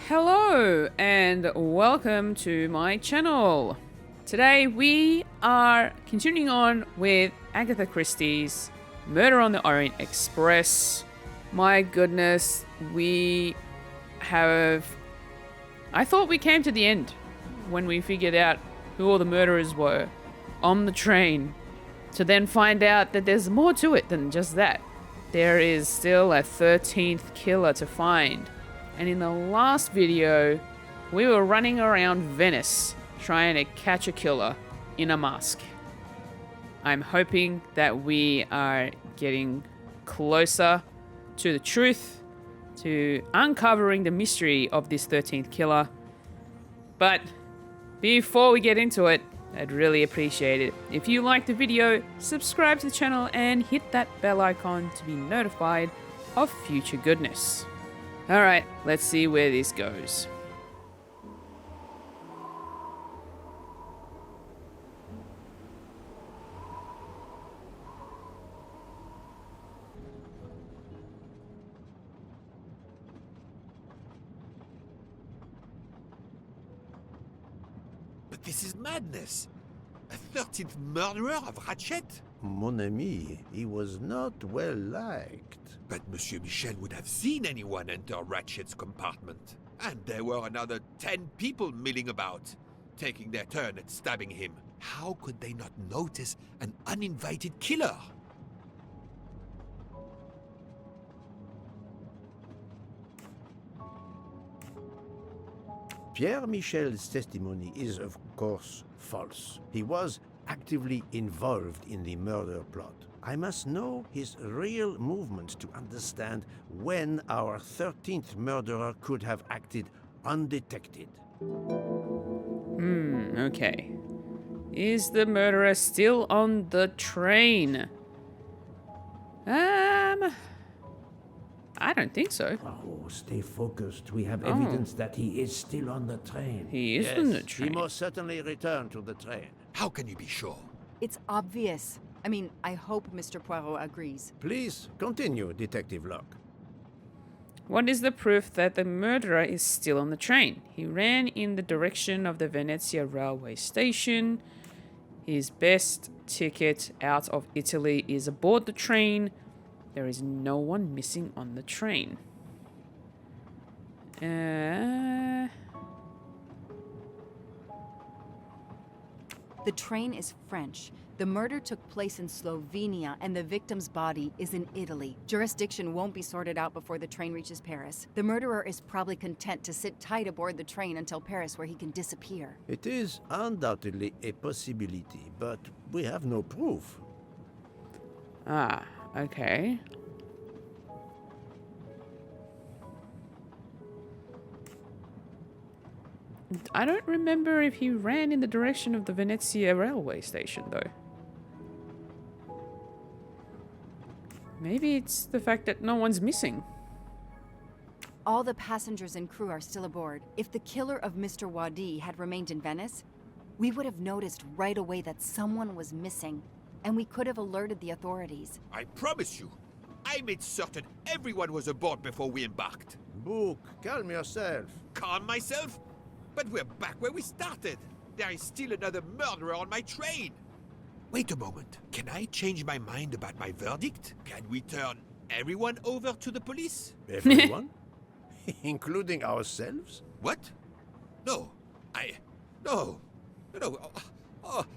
Hello and welcome to my channel. Today we are continuing on with Agatha Christie's Murder on the Orient Express. My goodness, we have... I thought we came to the end when we figured out who all the murderers were on the train, to then find out that there's more to it than just that. There is still a 13th killer to find. And in the last video, we were running around Venice trying to catch a killer in a mask. I'm hoping that we are getting closer to the truth, to uncovering the mystery of this 13th killer. But before we get into it, I'd really appreciate it if you like the video, subscribe to the channel and hit that bell icon to be notified of future goodness. Alright, let's see where this goes. But this is madness! A 13th murderer of Ratchet? Mon ami, he was not well liked. But Monsieur Michel would have seen anyone enter Ratchet's compartment. And there were another 10 people milling about, taking their turn at stabbing him. How could they not notice an uninvited killer? Pierre Michel's testimony is, of course, false. He was actively involved in the murder plot. I must know his real movements to understand when our 13th murderer could have acted undetected. Okay. Is the murderer still on the train? I don't think so. Oh, stay focused. We have evidence that he is still on the train. He is Yes, on the train. he most certainly returned to the train. How can you be sure? It's obvious. I mean, I hope Mr. Poirot agrees. Please continue, Detective Locke. What is the proof that the murderer is still on the train? He ran in the direction of the Venezia railway station. His best ticket out of Italy is aboard the train. There is no one missing on the train. The train is French. The murder took place in Slovenia and the victim's body is in Italy. Jurisdiction won't be sorted out before the train reaches Paris. The murderer is probably content to sit tight aboard the train until Paris, where he can disappear. It is undoubtedly a possibility, but we have no proof. Ah, okay. I don't remember if he ran in the direction of the Venezia railway station, though. Maybe it's the fact that no one's missing. All the passengers and crew are still aboard. If the killer of Mr. Wadi had remained in Venice, we would have noticed right away that someone was missing, and we could have alerted the authorities. I promise you, I made certain everyone was aboard before we embarked. Book, calm yourself. Calm myself? But we're back where we started. There is still another murderer on my train. Wait a moment. Can I change my mind about my verdict? Can we turn everyone over to the police? Everyone? Including ourselves? What? No. No.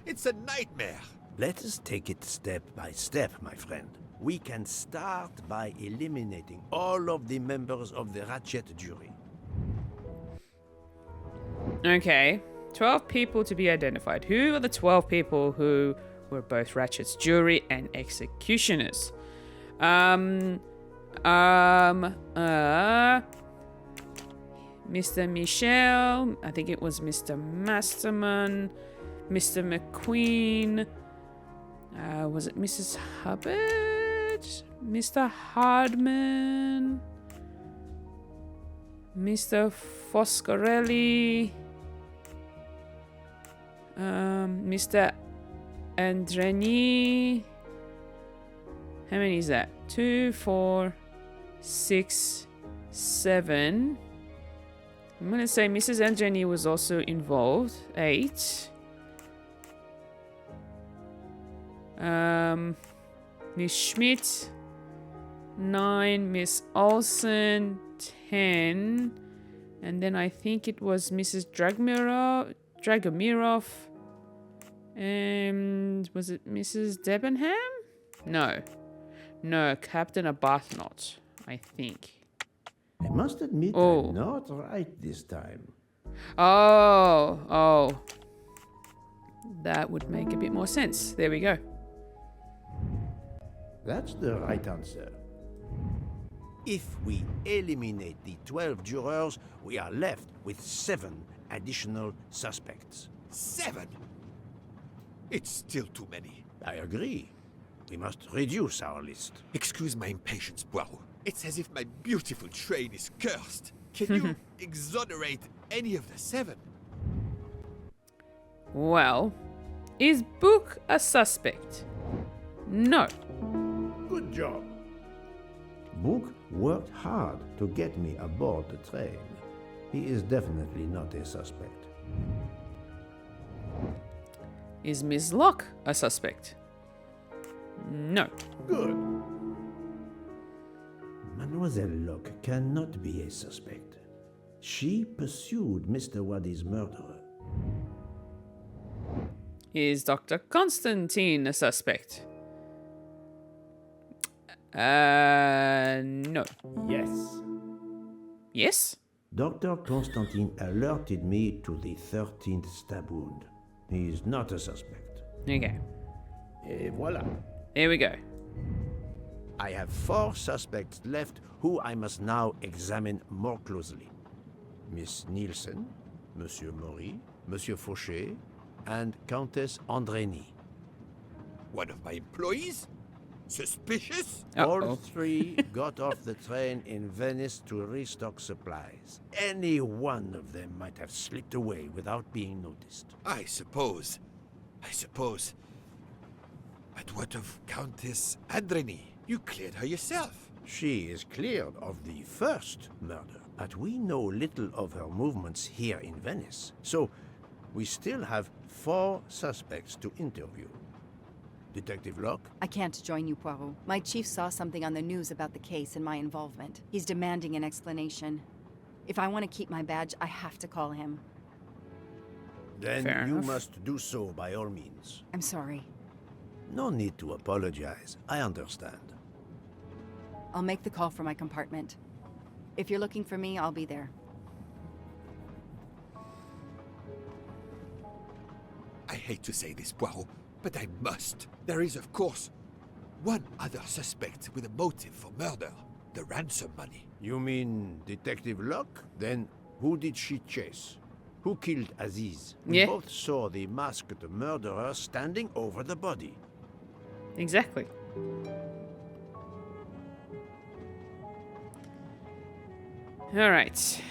It's a nightmare. Let us take it step by step, my friend. We can start by eliminating all of the members of the Ratchet jury. Okay, 12 people to be identified. Who are the 12 people who were both Ratchet's jury and executioners? Mr. Michel, I think it was Mr. Masterman, Mr. McQueen, was it Mrs. Hubbard? Mr. Hardman, Mr. Foscarelli, Mr. Andreni. How many is that? 2, 4, 6, 7. I'm gonna say Mrs. Anjani was also involved. 8. Miss Schmidt. 9. Miss Olsen. 10. And then I think it was Mrs. Dragomirov. And was it Mrs. Debenham? No. No, Captain Arbuthnot, I think. I must admit Oh. I'm not right this time. Oh. That would make a bit more sense. There we go. That's the right answer. If we eliminate the 12 jurors, we are left with 7 additional suspects. 7? It's still too many. I agree. We must reduce our list. Excuse my impatience, Poirot. It's as if my beautiful train is cursed. Can you exonerate any of the 7? Well, is Book a suspect? No. Good job. Book worked hard to get me aboard the train. He is definitely not a suspect. Is Ms. Locke a suspect? No. Good. Mademoiselle Locke cannot be a suspect. She pursued Mr. Waddy's murderer. Is Dr. Constantine a suspect? No. Yes. Yes? Dr. Constantine alerted me to the 13th stab wound. He is not a suspect. Okay. Et voilà. There we go. I have 4 suspects left who I must now examine more closely. Miss Nielsen, Monsieur Maury, Monsieur Fauché, and Countess Andreni. One of my employees? Suspicious? All 3 got off the train in Venice to restock supplies. Any one of them might have slipped away without being noticed. I suppose. But what of Countess Andreni? You cleared her yourself. She is cleared of the first murder, but we know little of her movements here in Venice. So, we still have 4 suspects to interview. Detective Locke? I can't join you, Poirot. My chief saw something on the news about the case and my involvement. He's demanding an explanation. If I want to keep my badge, I have to call him. Then Fair you enough. must do so by all means. I'm sorry. No need to apologize. I understand. I'll make the call for my compartment. If you're looking for me, I'll be there. I hate to say this, Poirot, but I must. There is, of course, one other suspect with a motive for murder. The ransom money. You mean Detective Locke? Then who did she chase? Who killed Aziz? We Yeah. both saw the masked murderer standing over the body. Exactly. All right.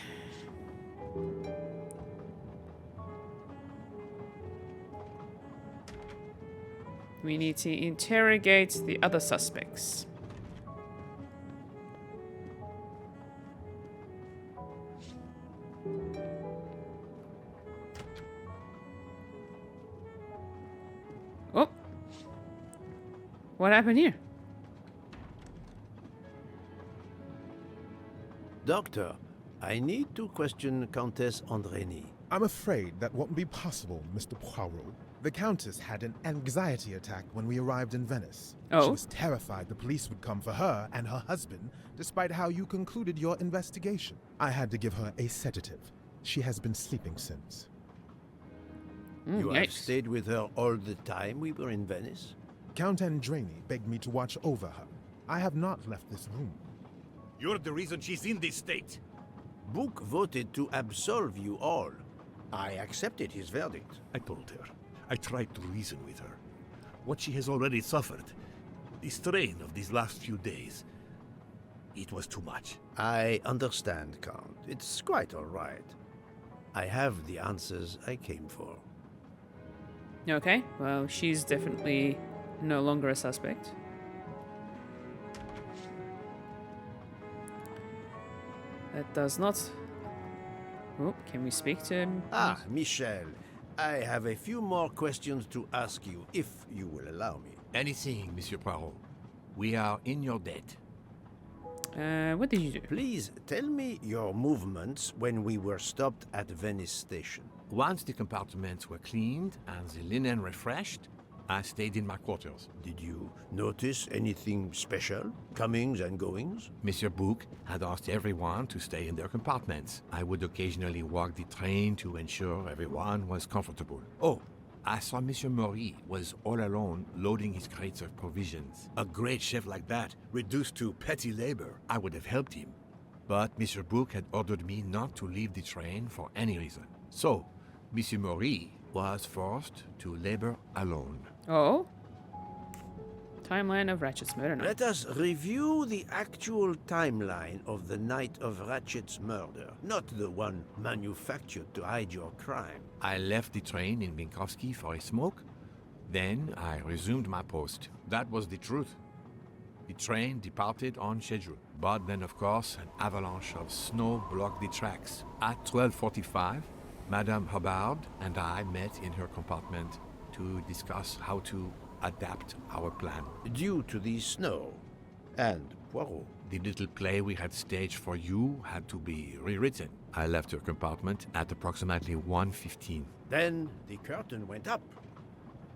We need to interrogate the other suspects. Oh. What happened here? Doctor, I need to question Countess Andreni. I'm afraid that won't be possible, Mr. Poirot. The Countess had an anxiety attack when we arrived in Venice. Oh. She was terrified the police would come for her and her husband, despite how you concluded your investigation. I had to give her a sedative. She has been sleeping since. You have Yikes. stayed with her all the time we were in Venice? Count Andreni begged me to watch over her. I have not left this room. You're the reason she's in this state. Book voted to absolve you all. I accepted his verdict. I told her. I tried to reason with her. What she has already suffered, the strain of these last few days, it was too much. I understand, Count. It's quite all right. I have the answers I came for. Okay, well, she's definitely no longer a suspect. That does not Oh, can we speak to him? Ah, Michel. I have a few more questions to ask you, if you will allow me. Anything, Monsieur Poirot. We are in your debt. What did you do? Please tell me your movements when we were stopped at Venice Station. Once the compartments were cleaned and the linen refreshed, I stayed in my quarters. Did you notice anything special? Comings and goings? Monsieur Bouc had asked everyone to stay in their compartments. I would occasionally walk the train to ensure everyone was comfortable. Oh, I saw Monsieur Maury was all alone loading his crates of provisions. A great chef like that, reduced to petty labor, I would have helped him. But Monsieur Bouc had ordered me not to leave the train for any reason. So, Monsieur Maury was forced to labor alone. Oh? Timeline of Ratchet's murder night. Let us review the actual timeline of the night of Ratchet's murder, not the one manufactured to hide your crime. I left the train in Minkowski for a smoke. Then I resumed my post. That was the truth. The train departed on schedule. But then, of course, an avalanche of snow blocked the tracks. At 12:45, Madame Hubbard and I met in her compartment to discuss how to adapt our plan. Due to the snow and Poirot. The little play we had staged for you had to be rewritten. I left her compartment at approximately 1:15. Then the curtain went up.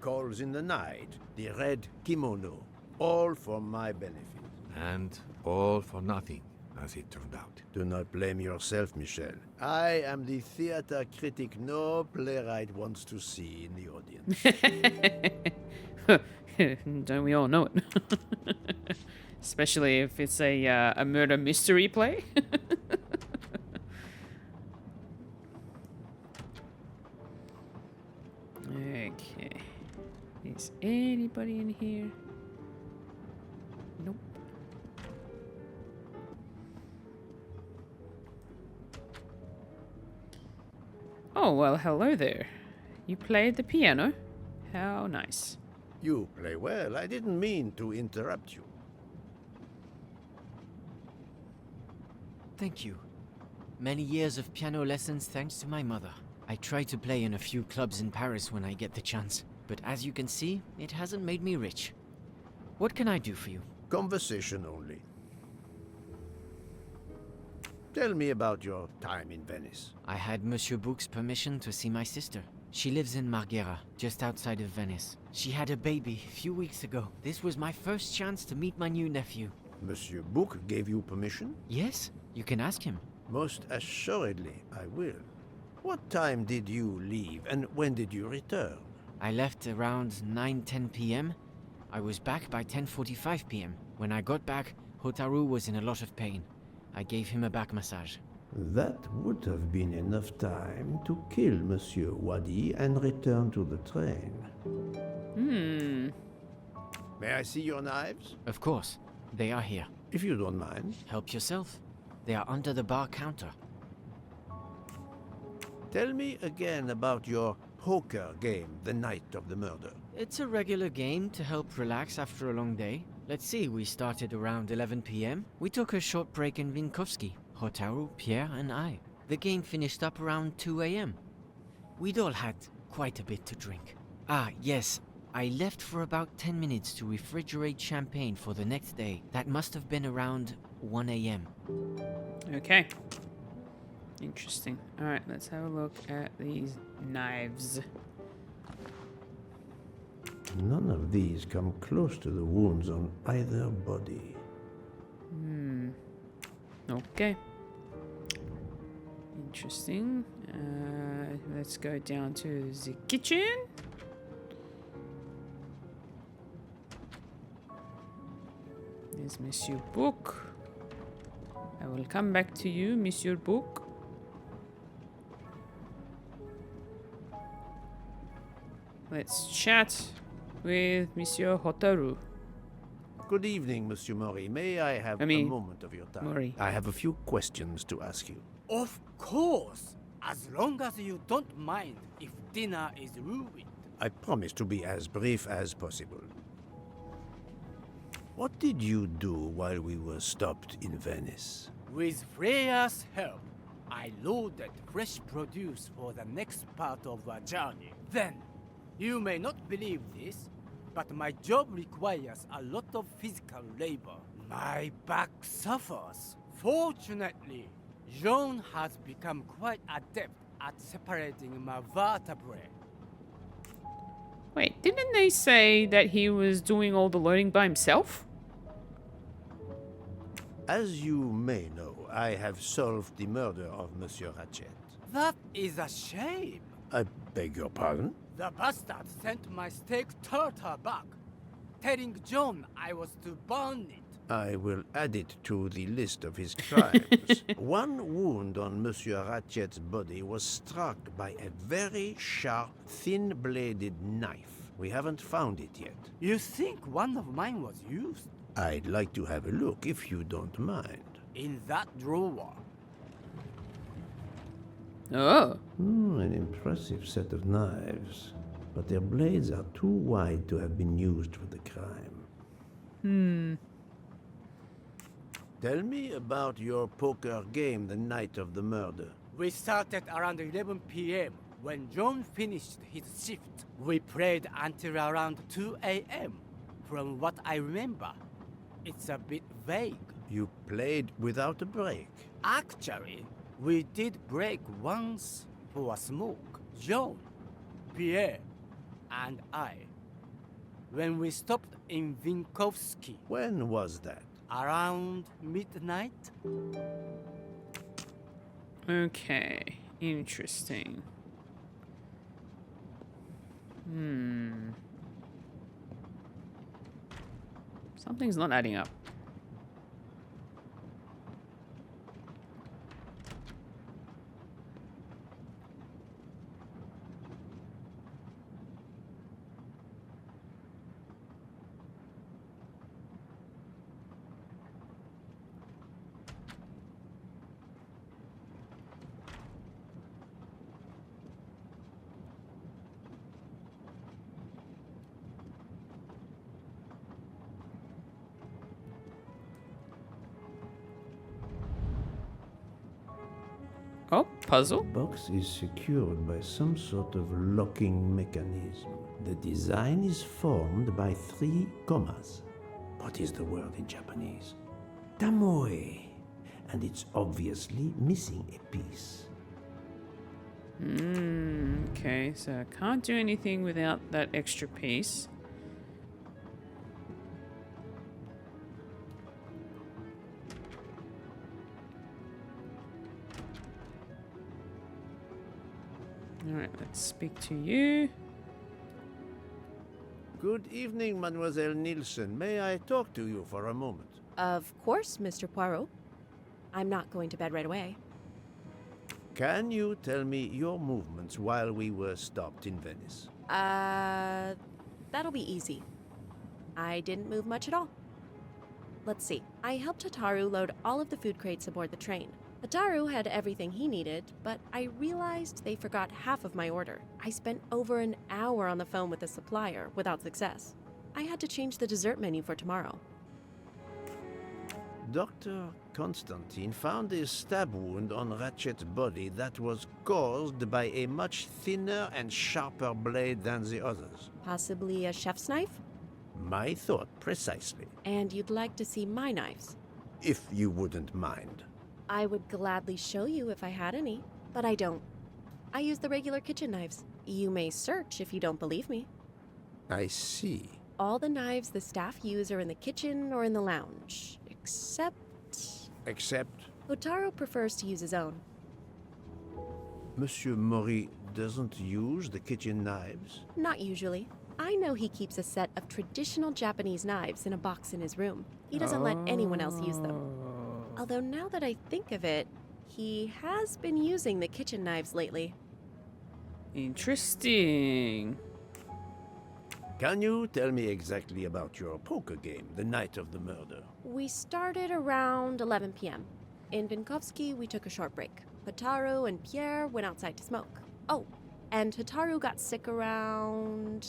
Calls in the night, the red kimono, all for my benefit. And all for nothing, as it turned out. Do not blame yourself, Michel. I am the theater critic no playwright wants to see in the audience. Don't we all know it? Especially if it's a murder mystery play. Okay. Is anybody in here? Nope. Oh, well, hello there. You played the piano? How nice. You play well. I didn't mean to interrupt you. Thank you. Many years of piano lessons thanks to my mother. I try to play in a few clubs in Paris when I get the chance, but as you can see, it hasn't made me rich. What can I do for you? Conversation only. Tell me about your time in Venice. I had Monsieur Bouc's permission to see my sister. She lives in Marghera, just outside of Venice. She had a baby a few weeks ago. This was my first chance to meet my new nephew. Monsieur Bouc gave you permission? Yes, you can ask him. Most assuredly, I will. What time did you leave, and when did you return? I left around 9:10 p.m. I was back by 10:45 p.m. When I got back, Hotaru was in a lot of pain. I gave him a back massage. That would have been enough time to kill Monsieur Wadi and return to the train. May I see your knives? Of course, they are here. If you don't mind. Help yourself. They are under the bar counter. Tell me again about your poker game the night of the murder. It's a regular game to help relax after a long day. Let's see, we started around 11 p.m. We took a short break in Minkowski. Hotaru, Pierre, and I. The game finished up around 2 a.m. We'd all had quite a bit to drink. Ah, yes, I left for about 10 minutes to refrigerate champagne for the next day. That must have been around 1 a.m. Okay. Interesting. Alright, let's have a look at these knives. None of these come close to the wounds on either body. Okay. Interesting. Let's go down to the kitchen. There's Monsieur Bouc. I will come back to you, Monsieur Bouc. Let's chat with Monsieur Hotaru. Good evening, Monsieur Maury. May I have a moment of your time? Maury. I have a few questions to ask you. Of course, as long as you don't mind if dinner is ruined. I promise to be as brief as possible. What did you do while we were stopped in Venice? With Freya's help, I loaded fresh produce for the next part of our journey. Then, you may not believe this, but my job requires a lot of physical labor. My back suffers. Fortunately, Jean has become quite adept at separating my vertebrae. Wait, didn't they say that he was doing all the loading by himself? As you may know, I have solved the murder of Monsieur Ratchet. That is a shame. I beg your pardon? The bastard sent my steak tartar back, telling John I was to burn it. I will add it to the list of his crimes. One wound on Monsieur Ratchet's body was struck by a very sharp, thin-bladed knife. We haven't found it yet. You think one of mine was used? I'd like to have a look, if you don't mind. In that drawer. Oh. An impressive set of knives. But their blades are too wide to have been used for the crime. Tell me about your poker game the night of the murder. We started around 11 p.m. when John finished his shift. We played until around 2 a.m. From what I remember, it's a bit vague. You played without a break. Actually, we did break once for a smoke. John, Pierre, and I. When we stopped in Vinkovsky. When was that? Around midnight? Okay. Interesting. Something's not adding up. Oh, puzzle? The box is secured by some sort of locking mechanism. The design is formed by 3 commas. What is the word in Japanese? Tamoe. And it's obviously missing a piece. Okay, so I can't do anything without that extra piece. Alright, let's speak to you. Good evening, Mademoiselle Nielsen. May I talk to you for a moment? Of course, Mr. Poirot. I'm not going to bed right away. Can you tell me your movements while we were stopped in Venice? That'll be easy. I didn't move much at all. Let's see. I helped Hataru load all of the food crates aboard the train. Hataru had everything he needed, but I realized they forgot half of my order. I spent over an hour on the phone with the supplier without success. I had to change the dessert menu for tomorrow. Dr. Constantine found a stab wound on Ratchet's body that was caused by a much thinner and sharper blade than the others. Possibly a chef's knife? My thought, precisely. And you'd like to see my knives? If you wouldn't mind. I would gladly show you if I had any, but I don't. I use the regular kitchen knives. You may search if you don't believe me. I see. All the knives the staff use are in the kitchen or in the lounge, except... Except? Hotaro prefers to use his own. Monsieur Mori doesn't use the kitchen knives? Not usually. I know he keeps a set of traditional Japanese knives in a box in his room. He doesn't let anyone else use them. Although now that I think of it, he has been using the kitchen knives lately. Interesting. Can you tell me exactly about your poker game the night of the murder? We started around 11 p.m. In Vinkovsky, we took a short break. Hataru and Pierre went outside to smoke. Oh, and Hataru got sick around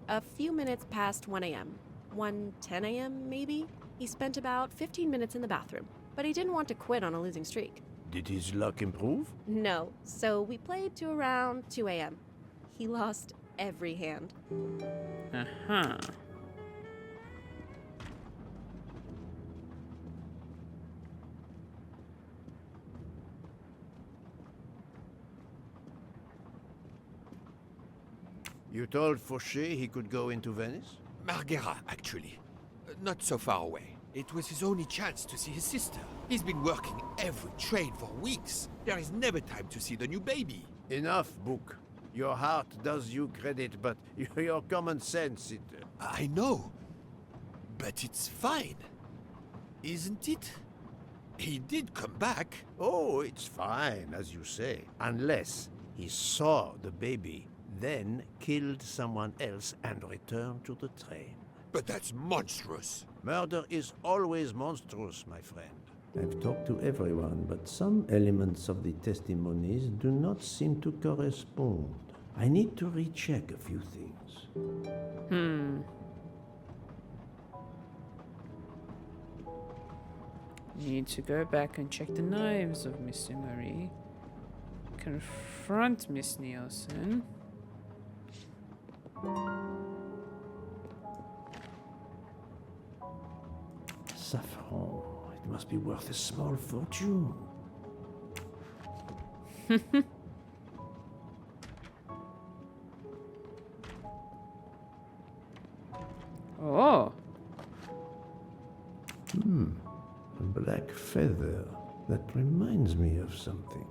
a few minutes past 1 a.m. 1:10 a.m. maybe? He spent about 15 minutes in the bathroom, but he didn't want to quit on a losing streak. Did his luck improve? No, so we played to around 2 a.m. He lost every hand. Uh-huh. You told Fauché he could go into Venice? Marghera, actually. Not so far away. It was his only chance to see his sister. He's been working every train for weeks. There is never time to see the new baby. Enough, Book. Your heart does you credit, but your common sense, it... I know. But it's fine. Isn't it? He did come back. Oh, it's fine, as you say. Unless he saw the baby, then killed someone else and returned to the train. But that's monstrous. Murder is always monstrous, my friend. I've talked to everyone, but some elements of the testimonies do not seem to correspond. I need to recheck a few things. Need to go back and check the knives of Mr. Marie. Confront Miss Nielsen. Saffron. It must be worth a small fortune. Oh, A black feather. That reminds me of something.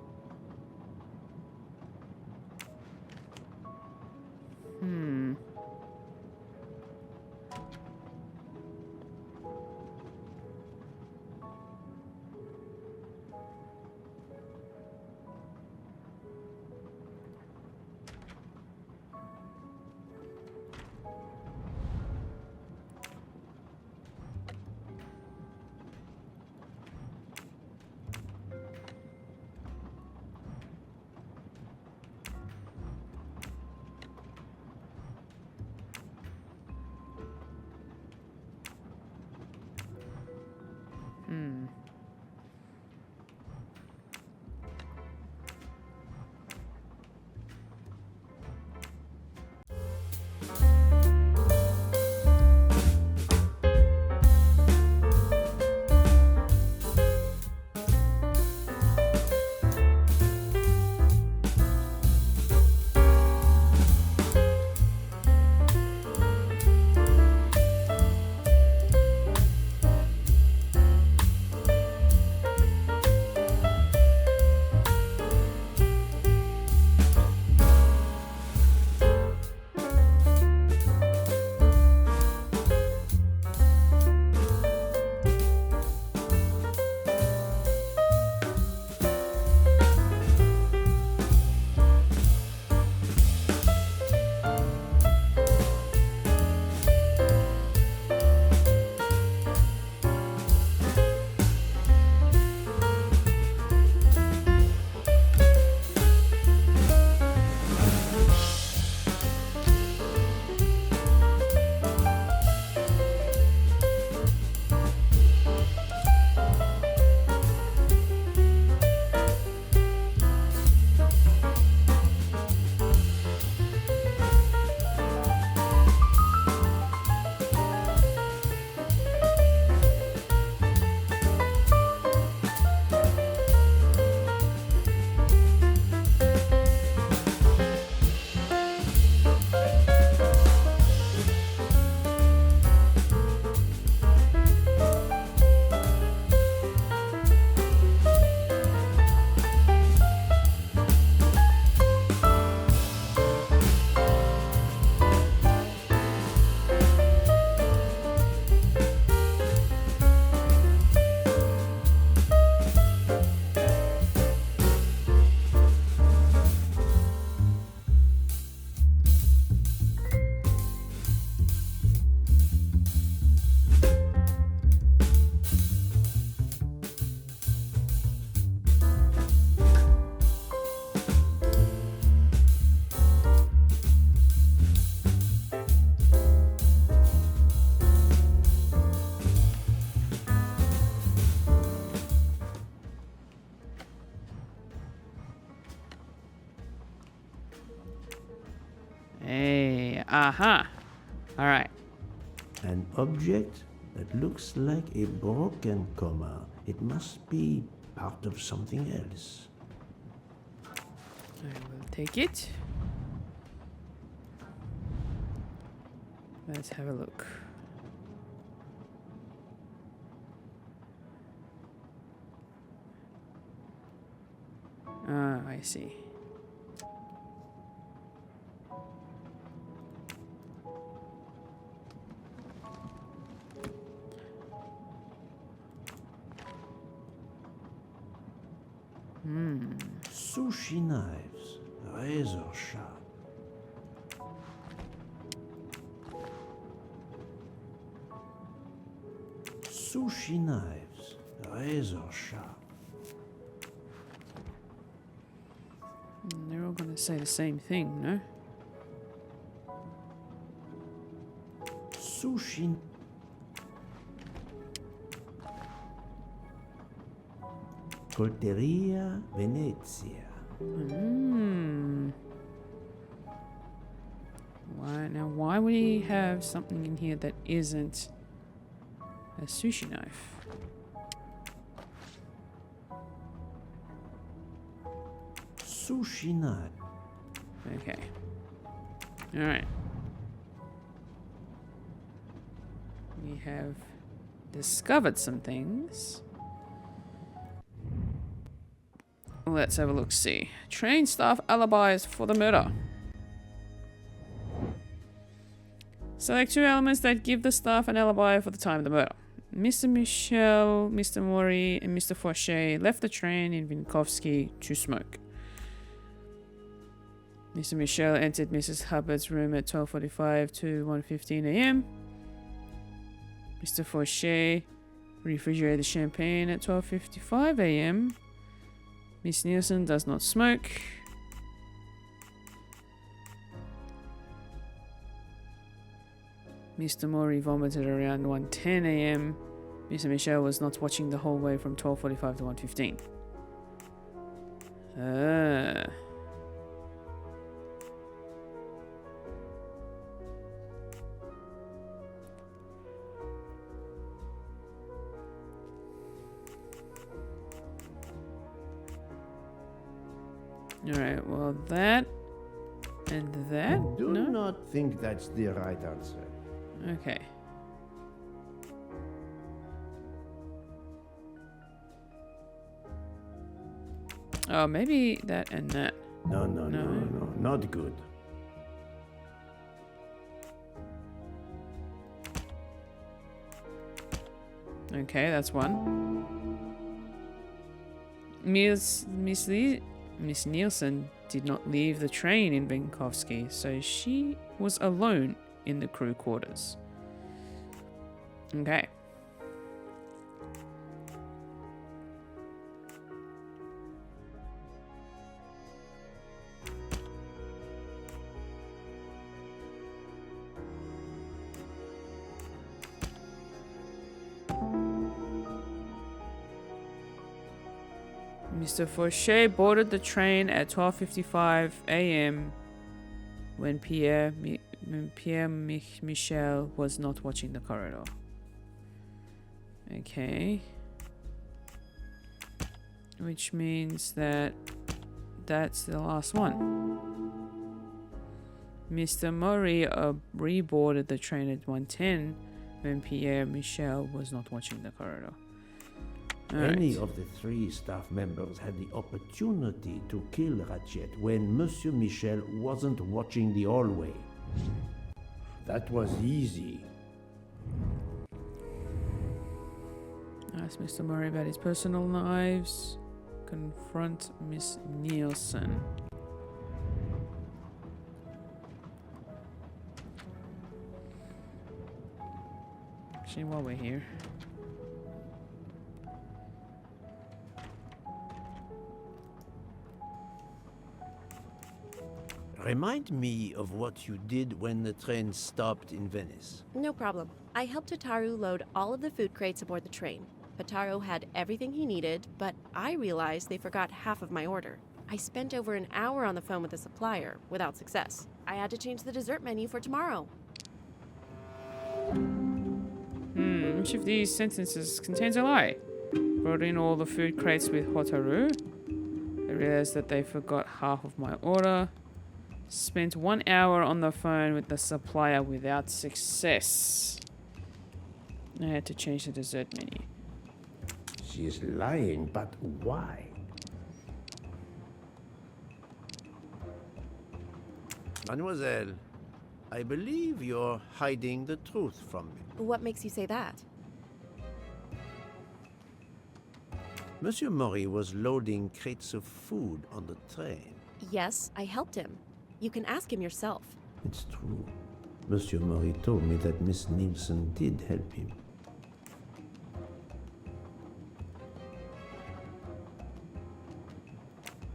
Hey, aha. All right. An object that looks like a broken comma. It must be part of something else. I will take it. Let's have a look. Ah, I see. Sushi knives, razor sharp. Sushi knives, razor sharp. They're all gonna say the same thing, no? Sushi. Colteria Venezia. Why would he have something in here that isn't a sushi knife? Sushi knife. Okay. Alright. We have discovered some things. Let's have a look-see. Train staff alibis for the murder. Select 2 elements that give the staff an alibi for the time of the murder. Mr. Michel, Mr. Mori, and Mr. Fauché left the train in Vinkovsky to smoke. Mr. Michel entered Mrs. Hubbard's room at 12:45 to 1:15 a.m. Mr. Fauché refrigerated champagne at 12:55 a.m. Miss Nielsen does not smoke. Mr. Mori vomited around 1:10 a.m. Mr. Michel was not watching the whole way from 12:45 to 1:15. Alright, well that and that? Do No? not think that's the right answer. Okay. Oh, maybe that and that. No, No. not good. Okay, that's one. Miss Nielsen did not leave the train in Vinkovsky, so she was alone in the crew quarters. Okay. Mr. Fauché boarded the train at 12:55 a.m. when Pierre Michel was not watching the corridor. Okay. Which means that that's the last one. Mr. Mori reboarded the train at 1:10 when Pierre Michel was not watching the corridor. Any of the 3 staff members had the opportunity to kill Ratchet when Monsieur Michel wasn't watching the hallway. That was easy. Ask Mr. Murray about his personal knives. Confront Miss Nielsen. Actually, while we're here. Remind me of what you did when the train stopped in Venice. No problem. I helped Hotaru load all of the food crates aboard the train. Hotaru had everything he needed, but I realized they forgot half of my order. I spent over an hour on the phone with the supplier, without success. I had to change the dessert menu for tomorrow. Which of these sentences contains a lie? Brought in all the food crates with Hotaru. I realized that they forgot half of my order. Spent 1 hour on the phone with the supplier without success. I had to change the dessert menu. She is lying, but why? Mademoiselle, I believe you're hiding the truth from me. What makes you say that? Monsieur Mori was loading crates of food on the train. Yes, I helped him. You can ask him yourself. It's true. Monsieur Mori told me that Miss Nielsen did help him.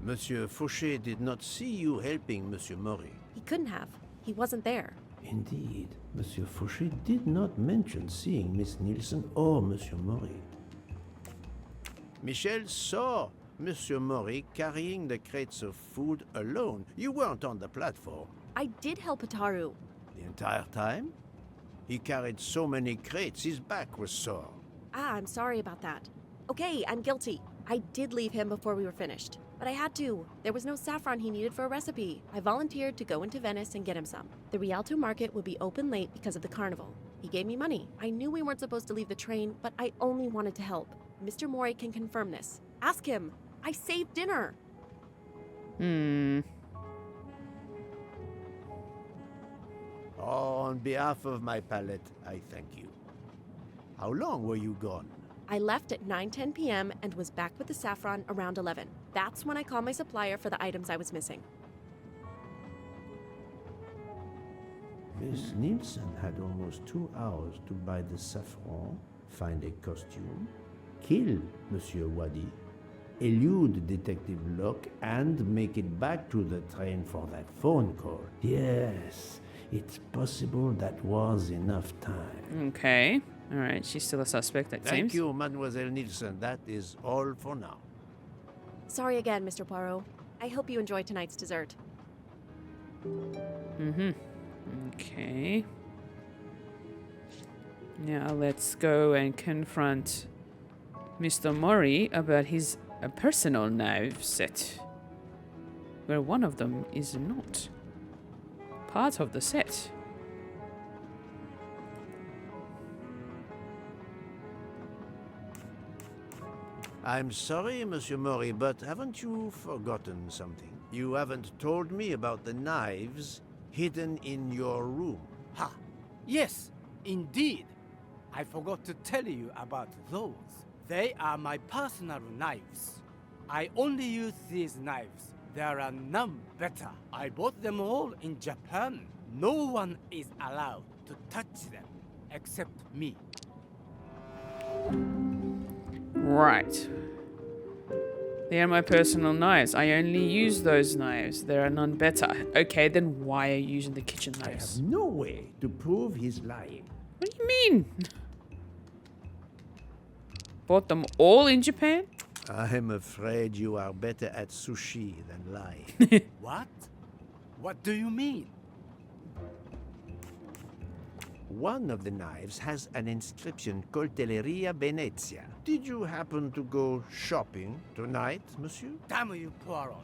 Monsieur Fauché did not see you helping Monsieur Mori. He couldn't have. He wasn't there. Indeed, Monsieur Fauché did not mention seeing Miss Nielsen or Monsieur Mori. Michel saw Monsieur Mori carrying the crates of food alone. You weren't on the platform. I did help Hotaru. The entire time? He carried so many crates, his back was sore. Ah, I'm sorry about that. Okay, I'm guilty. I did leave him before we were finished. But I had to. There was no saffron he needed for a recipe. I volunteered to go into Venice and get him some. The Rialto market would be open late because of the carnival. He gave me money. I knew we weren't supposed to leave the train, but I only wanted to help. Mr. Mori can confirm this. Ask him. I saved dinner. On behalf of my palate, I thank you. How long were you gone? I left at 9:10 p.m. and was back with the saffron around 11. That's when I called my supplier for the items I was missing. Miss Nielsen had almost 2 hours to buy the saffron, find a costume, kill Monsieur Wadi, elude Detective Locke, and make it back to the train for that phone call. Yes, it's possible that was enough time. Okay. Alright, she's still a suspect, it seems. Thank you, Mademoiselle Nielsen. That is all for now. Sorry again, Mr. Poirot. I hope you enjoy tonight's dessert. Okay. Now let's go and confront Mr. Mori about his personal knife set, where one of them is not part of the set. I'm sorry, Monsieur Mori, but haven't you forgotten something? You haven't told me about the knives hidden in your room. Ha! Yes, indeed. I forgot to tell you about those. They are my personal knives. I only use these knives. There are none better. I bought them all in Japan. No one is allowed to touch them except me. Right. They are my personal knives. I only use those knives. There are none better. Okay, then why are you using the kitchen I knives? have no way to prove he's lying. What do you mean? Bought them all in Japan? I'm afraid you are better at sushi than lying. What? What do you mean? One of the knives has an inscription, Coltelleria Venezia. Did you happen to go shopping tonight, monsieur? Damn you, Poirot.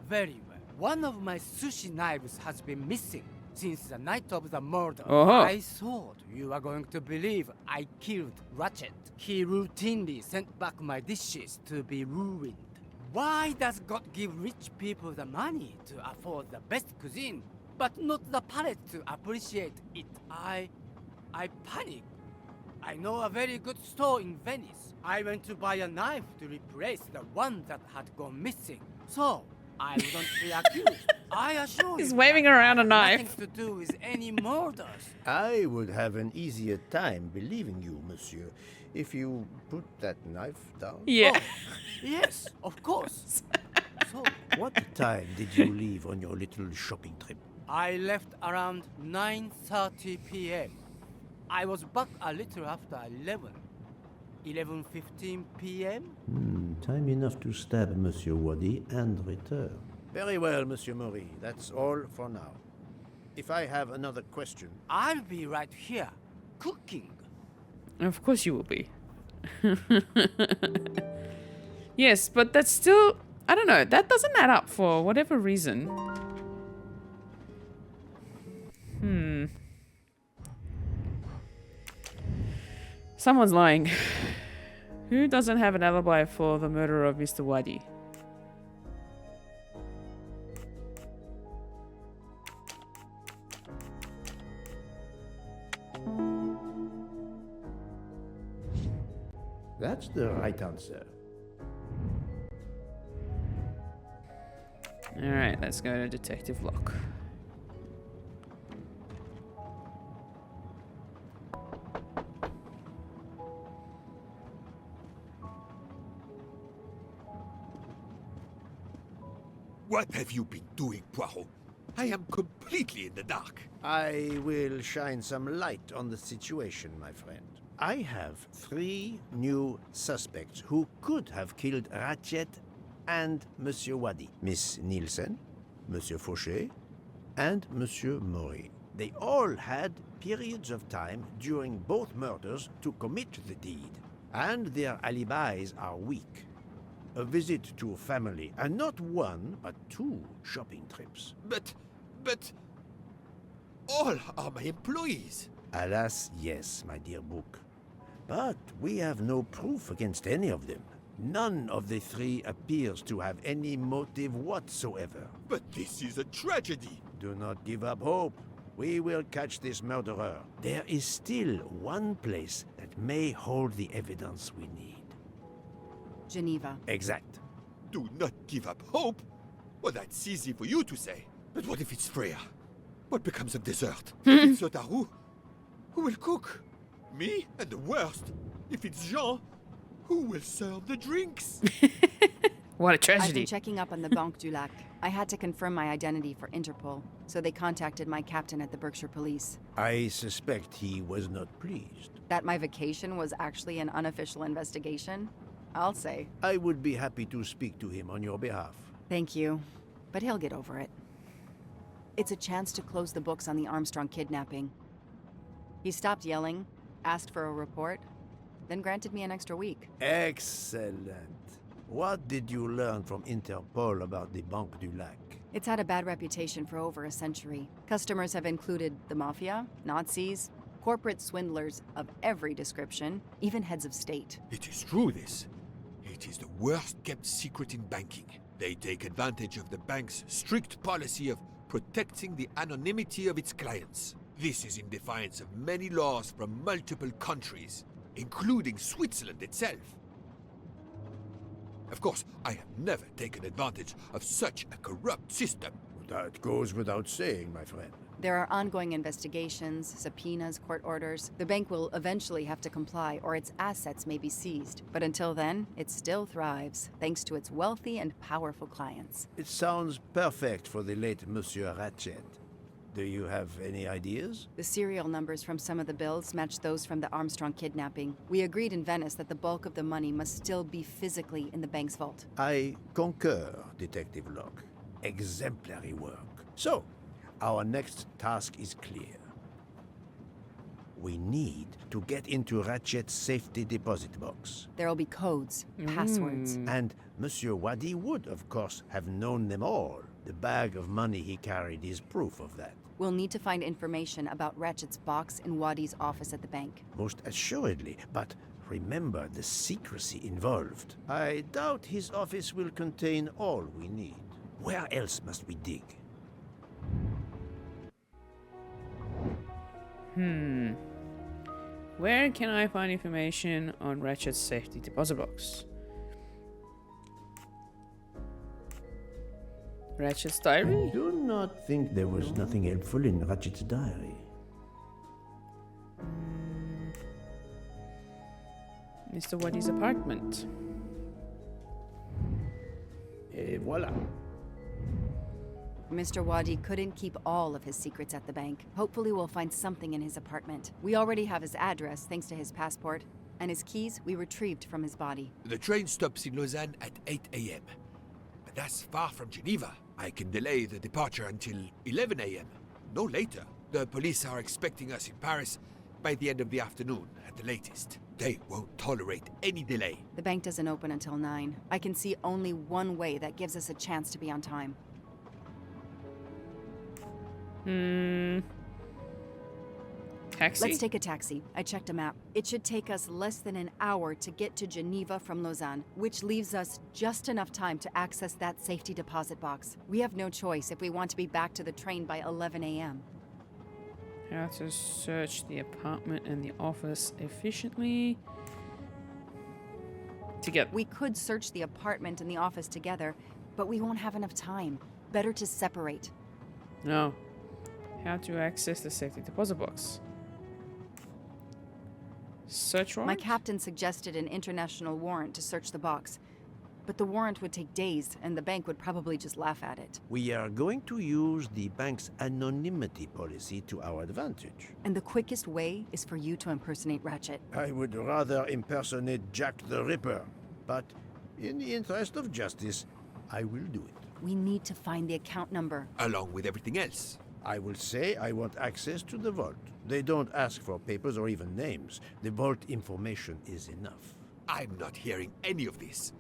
Very well. One of my sushi knives has been missing since the night of the murder. I thought you were going to believe I killed Ratchet. He routinely sent back my dishes to be ruined. Why does God give rich people the money to afford the best cuisine, but not the palate to appreciate it? I panicked. I know a very good store in Venice. I went to buy a knife to replace the one that had gone missing. So, I wouldn't be accused. I assure you. He's waving around a knife. Nothing to do with any murders. I would have an easier time believing you, monsieur, if you put that knife down. Yeah. Oh, yes, of course. So, What time did you leave on your little shopping trip? I left around 9:30 p.m. I was back a little after 11. 11:15 p.m. Time enough to stab Monsieur Wadi and return. Very well, Monsieur Mori. That's all for now. If I have another question, I'll be right here, cooking. Of course you will be. Yes, but that's still... I don't know. That doesn't add up for whatever reason. Someone's lying. Who doesn't have an alibi for the murder of Mr. Wadi? That's the right answer. Alright, let's go to Detective Locke. What have you been doing, Poirot? I am completely in the dark. I will shine some light on the situation, my friend. I have 3 new suspects who could have killed Ratchet and Monsieur Wadi. Miss Nielsen, Monsieur Fauché, and Monsieur Maury. They all had periods of time during both murders to commit the deed, and their alibis are weak. A visit to a family, and not 1, but 2 shopping trips. But... all are my employees. Alas, yes, my dear book. But we have no proof against any of them. None of the 3 appears to have any motive whatsoever. But this is a tragedy. Do not give up hope. We will catch this murderer. There is still one place that may hold the evidence we need. Geneva. Exact. Do not give up hope? Well, that's easy for you to say. But what if it's Freya? What becomes of dessert? If it's Otaru, who will cook? Me? And the worst, if it's Jean, who will serve the drinks? What a I've tragedy. been checking up on the Banque du Lac. I had to confirm my identity for Interpol, so they contacted my captain at the Berkshire Police. I suspect he was not pleased. That my vacation was actually an unofficial investigation? I'll say. I would be happy to speak to him on your behalf. Thank you, but he'll get over it. It's a chance to close the books on the Armstrong kidnapping. He stopped yelling, asked for a report, then granted me an extra week. Excellent. What did you learn from Interpol about the Banque du Lac? It's had a bad reputation for over a century. Customers have included the mafia, Nazis, corporate swindlers of every description, even heads of state. It is true, this. It is the worst-kept secret in banking. They take advantage of the bank's strict policy of protecting the anonymity of its clients. This is in defiance of many laws from multiple countries, including Switzerland itself. Of course, I have never taken advantage of such a corrupt system. That goes without saying, my friend. There are ongoing investigations, subpoenas, court orders. The bank will eventually have to comply, or its assets may be seized. But until then, it still thrives, thanks to its wealthy and powerful clients. It sounds perfect for the late Monsieur Ratchet. Do you have any ideas? The serial numbers from some of the bills match those from the Armstrong kidnapping. We agreed in Venice that the bulk of the money must still be physically in the bank's vault. I concur, Detective Locke. Exemplary work. So, our next task is clear. We need to get into Ratchet's safety deposit box. There'll be codes, passwords. And Monsieur Wadi would, of course, have known them all. The bag of money he carried is proof of that. We'll need to find information about Ratchet's box in Wadi's office at the bank. Most assuredly, but remember the secrecy involved. I doubt his office will contain all we need. Where else must we dig? Where can I find information on Ratchet's safety deposit box? Ratchet's diary? I do not think there was nothing helpful in Ratchet's diary. Mr. Wadi's apartment. Et voilà. Mr. Wadi couldn't keep all of his secrets at the bank. Hopefully we'll find something in his apartment. We already have his address thanks to his passport, and his keys we retrieved from his body. The train stops in Lausanne at 8 a.m. But that's far from Geneva. I can delay the departure until 11 a.m. no later. The police are expecting us in Paris by the end of the afternoon at the latest. They won't tolerate any delay. The bank doesn't open until 9. I can see only one way that gives us a chance to be on time. Taxi? Let's take a taxi. I checked a map. It should take us less than an hour to get to Geneva from Lausanne, which leaves us just enough time to access that safety deposit box. We have no choice if we want to be back to the train by 11 a.m. How to search the apartment and the office efficiently. Together. We could search the apartment and the office together, but we won't have enough time. Better to separate. No. How to access the safety deposit box. Search warrant? My captain suggested an international warrant to search the box, but the warrant would take days, and the bank would probably just laugh at it. We are going to use the bank's anonymity policy to our advantage. And the quickest way is for you to impersonate Ratchet. I would rather impersonate Jack the Ripper, but in the interest of justice, I will do it. We need to find the account number. Along with everything else. I will say I want access to the vault. They don't ask for papers or even names. The vault information is enough. I'm not hearing any of this.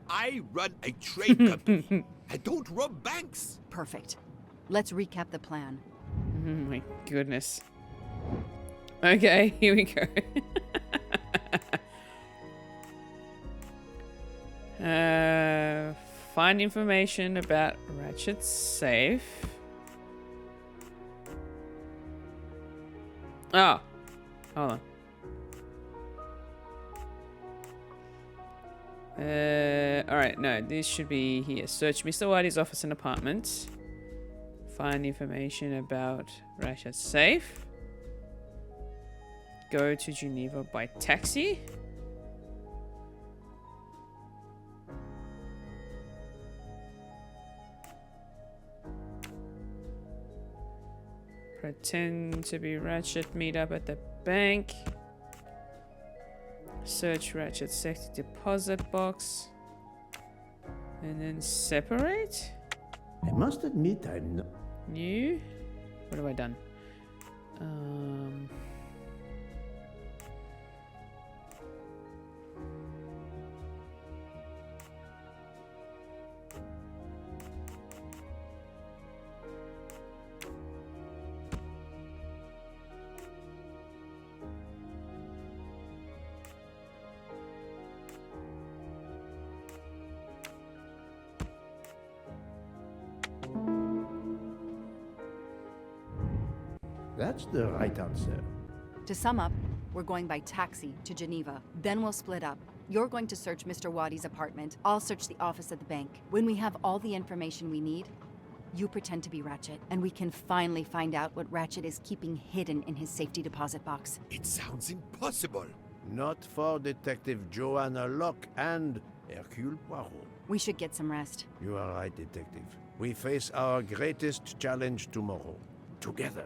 I run a trade company. I don't rob banks. Perfect. Let's recap the plan. Oh my goodness. Okay, here we go. Find information about Ratchet's safe. Oh, hold on. Alright, no, this should be here. Search Mr. Whitey's office and apartment. Find information about Ratchet's safe. Go to Geneva by taxi. Pretend to be Ratchet, meet up at the bank. Search Ratchet's safety deposit box. And then separate? I must admit I'm not... New? What have I done? That's the right answer. To sum up, we're going by taxi to Geneva. Then we'll split up. You're going to search Mr. Wadi's apartment. I'll search the office at the bank. When we have all the information we need, you pretend to be Ratchet, and we can finally find out what Ratchet is keeping hidden in his safety deposit box. It sounds impossible. Not for Detective Joanna Locke and Hercule Poirot. We should get some rest. You are right, Detective. We face our greatest challenge tomorrow. Together.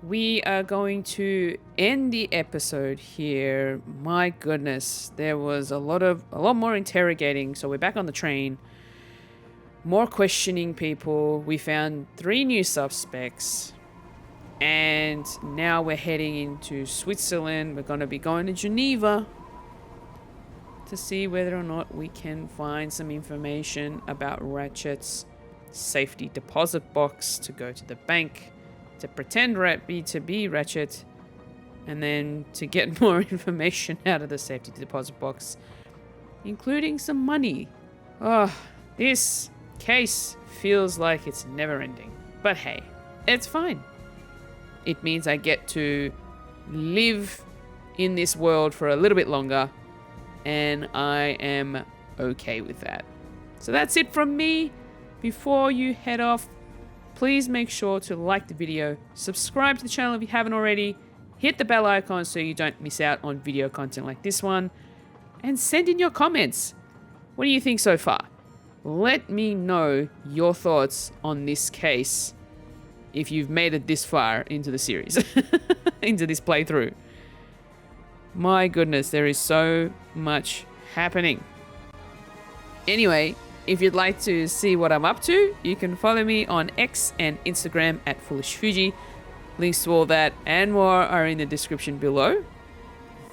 We are going to end the episode here. My goodness, there was a lot more interrogating. So we're back on the train. More questioning people. We found 3 new suspects. And now we're heading into Switzerland. We're going to be going to Geneva to see whether or not we can find some information about Ratchet's safety deposit box to go to the bank, to pretend to be Ratchet, and then to get more information out of the safety deposit box, including some money. Oh, this case feels like it's never ending. But hey, it's fine. It means I get to live in this world for a little bit longer, and I am okay with that. So that's it from me. Before you head off, please make sure to like the video, subscribe to the channel if you haven't already, hit the bell icon so you don't miss out on video content like this one, and send in your comments. What do you think so far? Let me know your thoughts on this case if you've made it this far into the series, into this playthrough. My goodness, there is so much happening. Anyway, If you'd like to see what I'm up to, you can follow me on X and Instagram at FulishFuji. Links to all that and more are in the description below.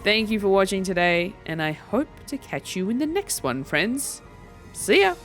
Thank you for watching today, and I hope to catch you in the next one, friends. See ya!